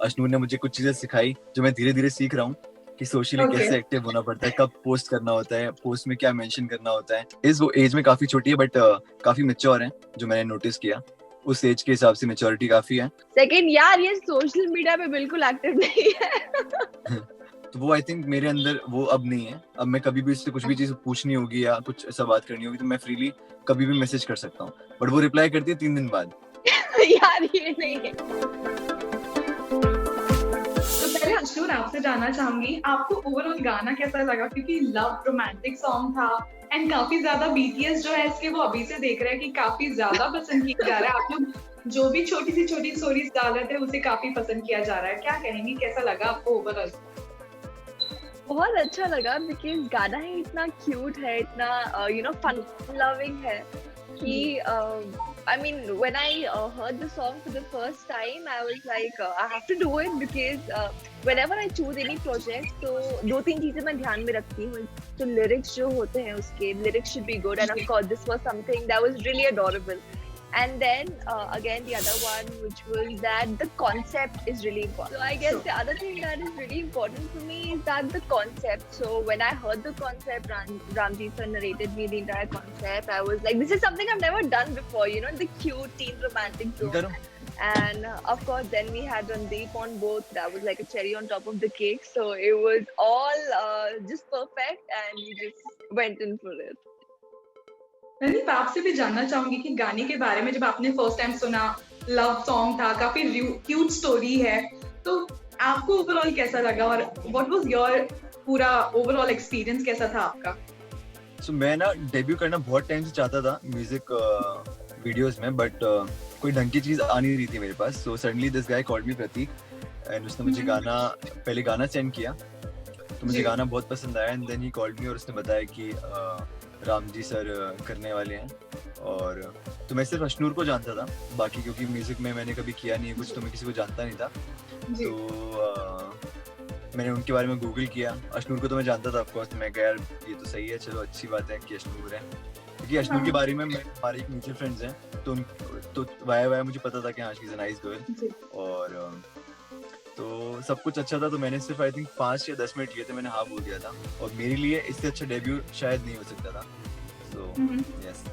अश्नूर ने मुझे कुछ चीजें सिखाई जो मैं धीरे धीरे सीख रहा हूँ कि सोशली कैसे एक्टिव होना पड़ता है, कब पोस्ट करना होता है, पोस्ट में क्या मेंशन करना होता है। वो एज में काफी छोटी है बट काफी मैच्योर है, जो मैंने नोटिस किया उस एज के हिसाब से मैच्योरिटी काफी है। सेकंड यार, ये सोशल मीडिया पे बिल्कुल एक्टिव नहीं है। तो वो आई थिंक मेरे अंदर वो अब नहीं है। अब मैं कभी भी इससे कुछ भी चीज पूछनी होगी या कुछ ऐसा बात करनी होगी तो मैं फ्रीली कभी भी मैसेज कर सकता हूँ, बट वो रिप्लाई करती है 3 दिन बाद। यार ये नहीं है। तो पहले अश्नूर आपसे जानना चाहूंगी, आपको ओवरऑल गाना कैसा लगा? क्योंकि लव रोमांटिक सॉन्ग था एंड काफी ज्यादा बीटीएस जो है इसके वो अभी से देख रहे हैं कि काफी ज्यादा पसंद किया जा रहा है। आप लोग जो भी छोटी सी स्टोरीज डाल रहे थे उसे काफी पसंद किया जा रहा है। क्या कहेंगी, कैसा लगा आपको ओवरऑल? बहुत अच्छा लगा बिकॉज गाना ही इतना क्यूट है, इतना यू नो फन लविंग है कि I mean when I heard the song for the first time I was like I have to do it because whenever I choose any project तो 2-3 चीजें मैं ध्यान में रखती हूँ। तो lyrics जो होते हैं उसके lyrics should be good and of course this was something that was really adorable. And then again the other one which was that the concept is really important. So I guess the other thing that is really important for me is that the concept. So when I heard the concept, Ramjeet sir narrated me the entire concept. I was like, this is something I've never done before, you know, the cute teen romantic joke. And of course then we had Randeep on both. That was like a cherry on top of the cake. So it was all just perfect and we just went in for it. Randeep, आपसे भी जानना चाहूंगी कि गाने के बारे में जब आपने फर्स्ट टाइम सुना, लव सॉन्ग था, काफी क्यूट स्टोरी है, तो आपको ओवरऑल कैसा लगा और व्हाट वाज योर पूरा ओवरऑल एक्सपीरियंस कैसा था आपका? सो मैं ना डेब्यू करना बहुत टाइम से चाहता था म्यूजिक वीडियोस में, बट कोई ढंग की चीज आ नहीं रही थी मेरे पास। So suddenly this guy called me Prateek and उसने मुझे पहले गाना सेंड किया, तो मुझे गाना बहुत पसंद आया and then he called me और उसने बताया कि रामजी सर करने वाले हैं। और तो मैं सिर्फ अश्नूर को जानता था, बाकी क्योंकि म्यूजिक में मैंने कभी किया नहीं है कुछ, तो मैं किसी को जानता नहीं था। तो मैंने उनके बारे में गूगल किया। अश्नूर को तो मैं जानता था ऑफकोर्स, मैं कहा यार ये तो सही है, चलो अच्छी बात है कि अश्नूर है, क्योंकि अश्नूर के बारे में हमारे एक म्यूचुअल फ्रेंड्स हैं, तो वाया मुझे पता था कि हाँ she is a nice girl. और तो सब कुछ अच्छा था, तो मैंने सिर्फ आई थिंक 5 या 10 मिनट किए थे, मैंने हाँ बोल दिया था। और मेरे लिए इससे अच्छा डेब्यू शायद नहीं हो सकता था। So yes.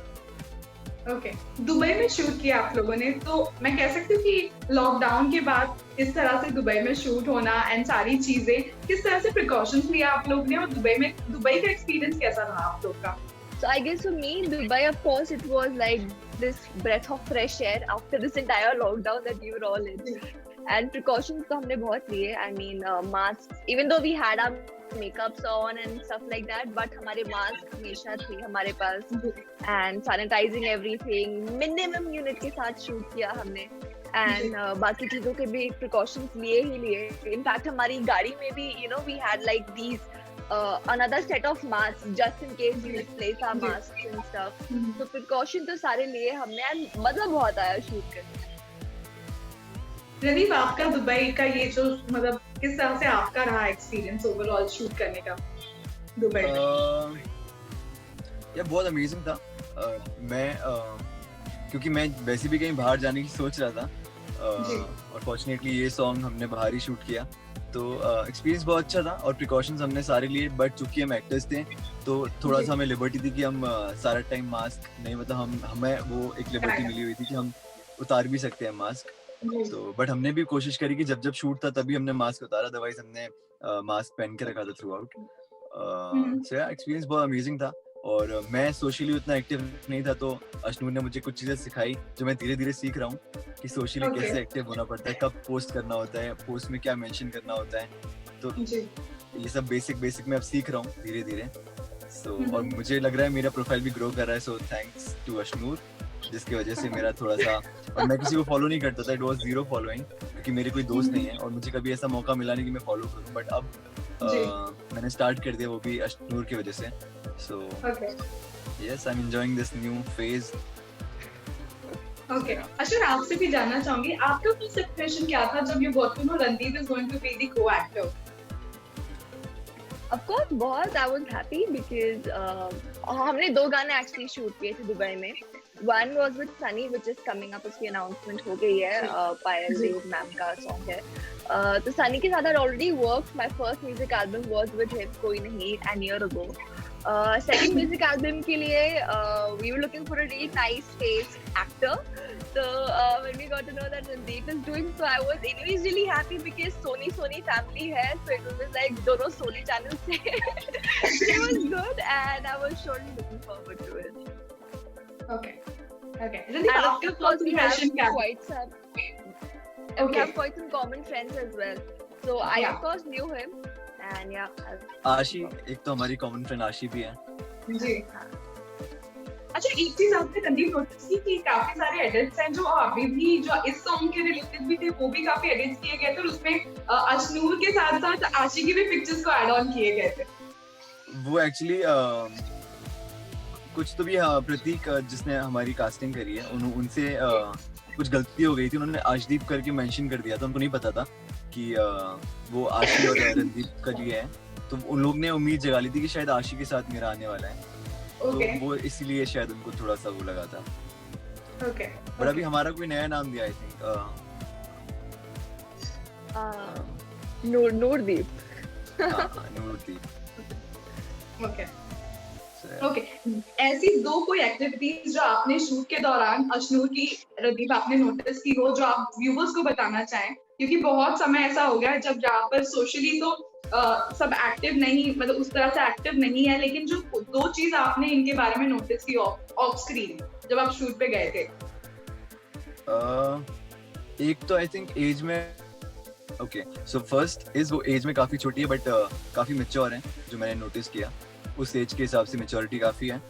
ओके, दुबई में शूट किया आप लोगों ने, तो मैं कह सकती हूँ कि लॉकडाउन के बाद इस तरह से दुबई में शूट होना एंड सारी चीजें, किस तरह से प्रिकॉशंस लिया आप लोग ने, और दुबई का एक्सपीरियंस कैसा रहा आप लोग का? So I guess for me, Dubai, of course, it was like this breath of fresh air after this entire lockdown that we were all in. And precautions तो हमने बहुत लिए. I mean, masks. Even though we had our makeups on and stuff like that, but हमारे mask हमेशा थे हमारे पास. And sanitizing everything. Minimum unit के साथ shoot किया हमने. And बाकी चीजों के भी precautions लिए ही लिए. In fact, हमारी गाड़ी में भी, you know, we had like these. Another set of masks just in case we misplace our masks and stuff. So precaution तो सारे लिए हमने, and मजा बहुत आया शूट करने। रणदीप, आपका दुबई का ये जो मतलब किस तरह से आपका रहा एक्सपीरियंस ओवरऑल शूट करने का दुबई में? ये बहुत अमेजिंग था। मैं क्योंकि मैं वैसे भी कहीं बाहर जाने की सोच रहा था, और फॉर्चुनेटली ये सॉन्ग हमने बाहर ही शूट किया, तो एक्सपीरियंस बहुत अच्छा था और प्रिकॉशंस हमने सारे लिए। बट चूंकि हम एक्टर्स थे तो थोड़ा सा हमें लिबर्टी थी कि हम सारा टाइम मास्क नहीं, मतलब हमें वो एक लिबर्टी मिली हुई थी कि हम उतार भी सकते हैं मास्क। तो बट हमने भी कोशिश करी कि जब शूट था तभी हमने मास्क उतारा, अदरवाइज हमने मास्क पहन के रखा था थ्रू आउट। सो एक्सपीरियंस बहुत अमेजिंग था। और मैं सोशली उतना एक्टिव नहीं था, तो अश्नूर ने मुझे कुछ चीजें सिखाई जो मैं धीरे धीरे सीख रहा हूँ कि सोशली कैसे एक्टिव होना पड़ता है, कब पोस्ट करना होता है, पोस्ट में क्या मेंशन करना होता है। तो ये सब बेसिक मैं अब सीख रहा हूँ धीरे धीरे। सो और मुझे लग रहा है मेरा प्रोफाइल भी ग्रो कर रहा है, सो थैंक्स टू अश्नूर, जिसकी वजह से मेरा थोड़ा सा, और मैं किसी को फॉलो नहीं करता था, इट वाज 0 फॉलोइंग, क्योंकि मेरे कोई दोस्त नहीं है और मुझे कभी ऐसा मौका मिला नहीं कि मैं फॉलो करूं। बट अब मैंने स्टार्ट कर दिया, वो भी अश्नूर की वजह से। So yes, I am enjoying this new phase. Okay, Ashnoor, आपसे भी जानना चाहूंगी, आपका फर्स्ट इंप्रेशन क्या था जब you got to know Randeep is going to be the co-actor? Of course, बहुत I was happy because हमने 2 गाने एक्चुअली शूट किए थे दुबई में। One was with Sunny, which is coming up, उसकी announcement हो गई है, पायल देव मैम का सॉन्ग है। तो सनी के साथ already work, my first music album was with him कोई नहीं an year ago. Second music album के लिए we were looking for a really nice face actor. So when we got to know that Randeep is doing, so I was anyways really happy because Sony family hai, so it was like dono Sony channels se. So it was good and I was surely looking forward to it. Okay. Randeep, And आपका of course first we have impression क्या? quite some, we Okay. have quite some common friends as well. So I Yeah. of course knew him and yeah. आशी, एक तो हमारी common friend आशी भी है. जी. अच्छा, एक चीज आपने रणदीप नोटिस की कि काफी सारे एडिट्स हैं जो अभी भी जो इस सॉन्ग के रिलेटेड भी थे, वो भी काफी एडिट्स किए गए थे और उसमें अशनूर के साथ साथ आशी की भी पिक्चर्स को ऐड ऑन किए गए थे. वो एक्चुअली कुछ तो भी प्रतीक जिसने हमारी कास्टिंग करी है उनसे कुछ गलती हो गई थी. उन्होंने आशदीप करके मेंशन कर दिया था, उनको नहीं पता था कि वो आशी और रणदीप का लिए है. तो उन लोग ने उम्मीद जगा ली थी कि शायद आशी के साथ मेरा आने वाला है. ओके. तो वो इसीलिए शायद उनको थोड़ा सा वो लगा था. ओके. बट अभी हमारा कोई नया नाम दिया I think Noordeep. Noordeep. Okay. So, yeah. Okay. ऐसी दो कोई एक्टिविटीज जो आपने शूट के दौरान अशनूर की, रणदीप, आपने नोटिस की हो जो आप व्यूअर्स को बताना चाहें, क्योंकि बहुत समय ऐसा हो गया है जब जहाँ पर सोशली तो सब एक्टिव नहीं, मतलब उस तरह से एक्टिव नहीं है, लेकिन जो दो चीज आपने इनके बारे में नोटिस की ऑफ स्क्रीन जब आप शूट पे गए थे. एक तो आई थिंक एज में, ओके सो फर्स्ट इज वो एज में काफी छोटी है बट काफी मैच्योर है, जो मैंने नोटिस किया. उस एज के हिसाब से मैच्योरिटी काफी है,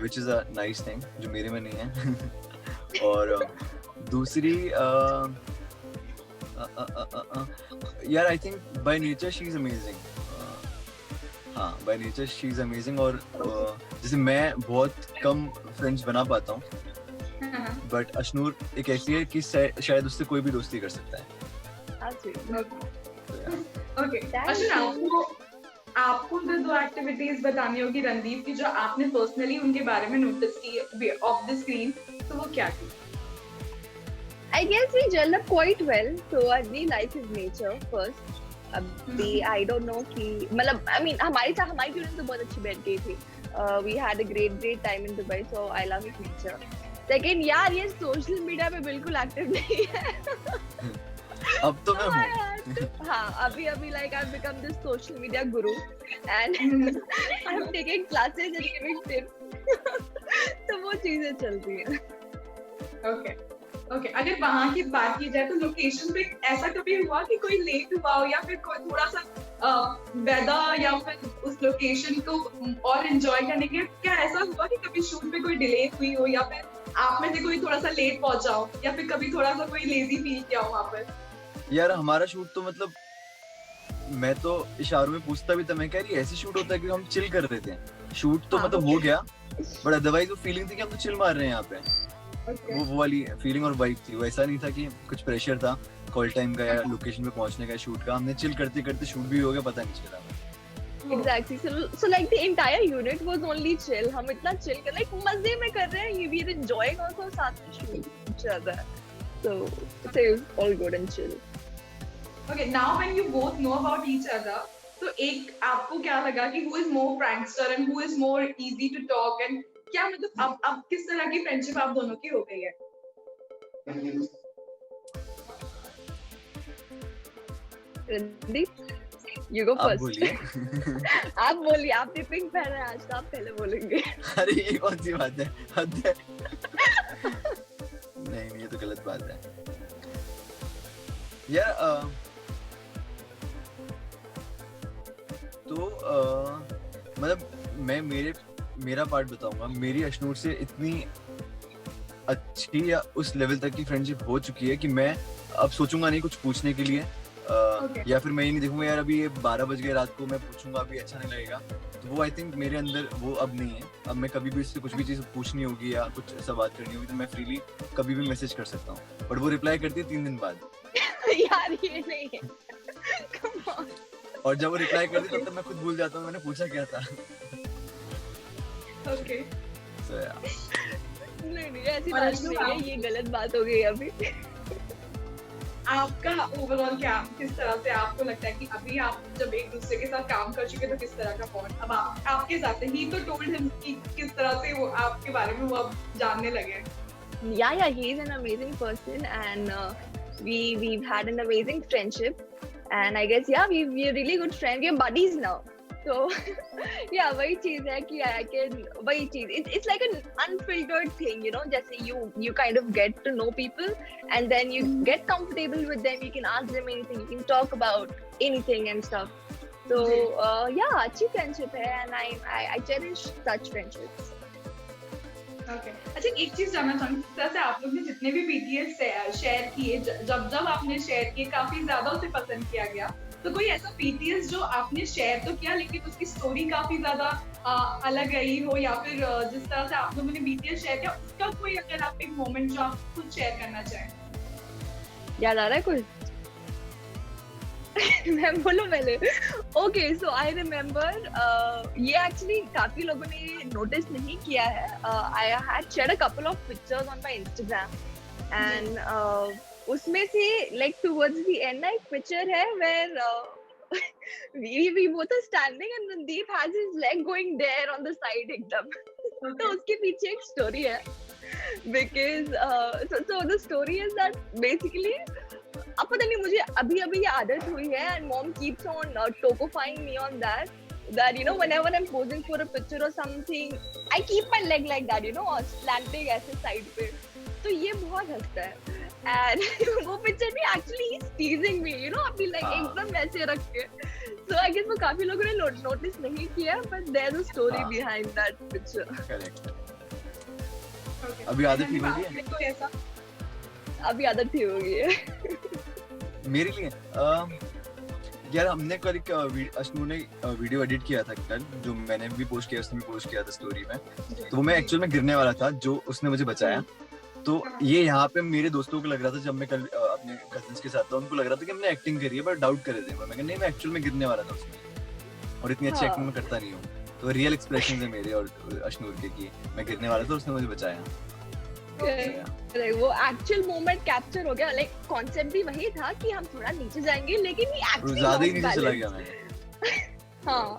which is a nice thing जो मेरे में नहीं है. और दूसरी यार I think by nature she is amazing. हाँ, by nature she is amazing. और जैसे मैं बहुत कम फ्रेंड्स बना पाता हूँ, बट अशनूर एक ऐसी है कि शायद उससे कोई भी दोस्ती कर सकता है. ओके. अच्छा, आपको दो एक्टिविटीज बतानी होगी रणदीप की जो आपने पर्सनली उनके बारे में नोटिस की ऑफ द स्क्रीन, तो वो क्या थी? I guess we gelled up quite well. So I really like his nature first. अभी I don't know कि मतलब I mean हमारी ट्यूनिंग तो बहुत अच्छी बैठ गई थी. We had a great time in Dubai, so I love his nature. Second, यार ये सोशल मीडिया पे बिल्कुल एक्टिव नहीं है. अब तो मैं हूँ. हाँ, अभी like I've become this social media guru and I'm taking classes and giving tips. तो वो चीजें चल रही हैं. ओके. ओके. अगर वहाँ की बात की जाए तो लोकेशन पे ऐसा कभी हुआ कि कोई लेट हुआ हो या फिर कोई थोड़ा सा वेदर या फिर उस लोकेशन को और एंजॉय करने के, क्या ऐसा हुआ कि कभी शूट पे कोई डिले हुई हो या फिर आप में से कोई थोड़ा सा लेट पहुंचा हो या फिर कभी थोड़ा सा कोई लेजी फील किया हो वहाँ पर? यार हमारा शूट तो मतलब मैं तो इशारों में पूछता भी था, मैं कह रही ऐसे शूट होता है कि हम चिल कर रहे थे. शूट तो मतलब हो गया, बट अदरवाइज वो फीलिंग थी कि हम तो चिल मार रहे हैं यहाँ पे. वो वाली फीलिंग और वाइब थी. वो ऐसा नहीं था कि कुछ प्रेशर था कॉल टाइम का या लोकेशन पे पहुंचने का, शूट का. हमने चिल करते करते शूट भी हो गया, पता नहीं चला. Exactly. So like the entire unit was only chill. हम इतना chill कर, like मजे में कर रहे हैं. We are enjoying also, साथ में shoot चल रहा है. So it was all good and chill. Okay, now when you both know about each other, तो एक आपको क्या लगा कि who is more prankster and who is more easy to talk, and क्या मतलब अब किस तरह की फ्रेंडशिप आप दोनों की हो गई है? Randeep, you go आप first. बोलिए. आप बोलिए, आप टिपिंग पहन रहे हैं आज, तो आप पहले बोलेंगे. अरे ये कौन सी बात है, हद है. नहीं ये तो गलत बात है यार. तो मतलब मैं मेरा पार्ट बताऊंगा. मेरी अशनूर से इतनी अच्छी या उस लेवल तक की फ्रेंडशिप हो चुकी है कि मैं अब सोचूंगा नहीं कुछ पूछने के लिए. या फिर मैं ये नहीं देखूंगा यार अभी ये 12 बज गए रात को, मैं पूछूंगा अभी अच्छा नहीं लगेगा. तो वो आई थिंक मेरे अंदर वो अब नहीं है. अब मैं कभी भी उससे कुछ भी चीज पूछनी होगी या कुछ ऐसा बात करनी होगी तो मैं फ्रीली कभी भी मैसेज कर सकता हूँ. बट वो रिप्लाई करती है 3 दिन बाद. यार ये नहीं है. Come on. और जब वो रिप्लाई करती है तब मैं खुद भूल जाता हूँ मैंने पूछा क्या था. Okay. So yeah. नहीं ऐसी बात नहीं है, ये गलत बात हो गई अभी. आपका ओवरऑल क्या, किस तरह से आपको लगता है कि अभी आप जब एक दूसरे के साथ काम कर चुके तो किस तरह का बॉन्ड अब आपके साथ है? ही तो टोल्ड हिम कि किस तरह से वो आपके बारे में वो अब जानने लगे। Yeah, he's an amazing person, and we've had an amazing friendship, and I guess we're really good friends. We're buddies now. So yeah, वही चीज है कि I can वही चीज it's like an unfiltered thing, you know, जैसे you kind of get to know people and then you get comfortable with them, you can ask them anything, you can talk about anything and stuff. So yeah, अच्छी friendship है and I cherish such friendships. Okay. अच्छा, एक चीज जानना चाहूंगी, जिस तरह से आप लोग ने जितने भी BTS शेयर किए, जब आपने शेयर किए काफी ज्यादा उसे पसंद किया गया, तो कोई ऐसा BTS जो आपने शेयर तो किया लेकिन उसकी स्टोरी काफी ज्यादा अलग रही हो, या फिर जिस तरह से आप लोगों ने BTS शेयर किया उसका कोई अगर आप एक मोमेंट जो आप खुद शेयर करना चाहें? याद आ रहा है कुछ? मैं बोलूं पहले? ओके, सो आई रिमेम्बर ये एक्चुअली काफी लोगों ने नोटिस नहीं किया है. I had shared a couple of pictures on my Instagram and उसमें से लाइक टुवर्ड्स द एंड एक पिक्चर है where we both are standing and Mandeep has his leg going there on the side एकदम. तो उसके पीछे एक story है because so the story is that basically अब पता नहीं मुझे अभी ये आदत हुई है and mom keeps on tokifying me on that you know whenever I'm posing for a picture or something I keep my leg like that, you know, or slanting ऐसे side पे. तो ये बहुत हंसता है and वो पिक्चर भी actually he's teasing me, you know, अभी like एकदम ऐसे रख के. So I guess वो काफी लोगों ने नोटिस नहीं किया but there's a story behind that picture. Correct. Okay. अभी आदत ही हो गई है. कोई ऐसा अभी आदत ही हो गई है. मेरे लिए यार हमने कल एक अश्नू ने वीडियो एडिट किया था कल, जो मैंने भी पोस्ट किया, उसने भी पोस्ट किया था स्टोरी में. तो वो मैं एक्चुअल में गिरने वाला था, जो उसने मुझे बचाया. तो ये यहाँ पे मेरे दोस्तों को लग रहा था, जब मैं कल अपने कजिन्स के साथ था, उनको लग रहा था कि हमने एक्टिंग करी है, बट डाउट कर रहे थे. मैं नहीं, मैं एक्चुअल में गिरने वाला था उसमें, और इतनी अच्छी एक्टिंग मैं करता नहीं हूँ. तो रियल एक्सप्रेशन है मेरे और अश्नूर के कि मैं गिरने वाला था, उसने मुझे बचाया. वो एक्चुअल मोमेंट कैप्चर हो गया. लाइक कॉन्सेप्ट भी वही था कि हम थोड़ा नीचे जाएंगे, लेकिन ये एक्चुअली ज्यादा ही नीचे चला गया मैं. हाँ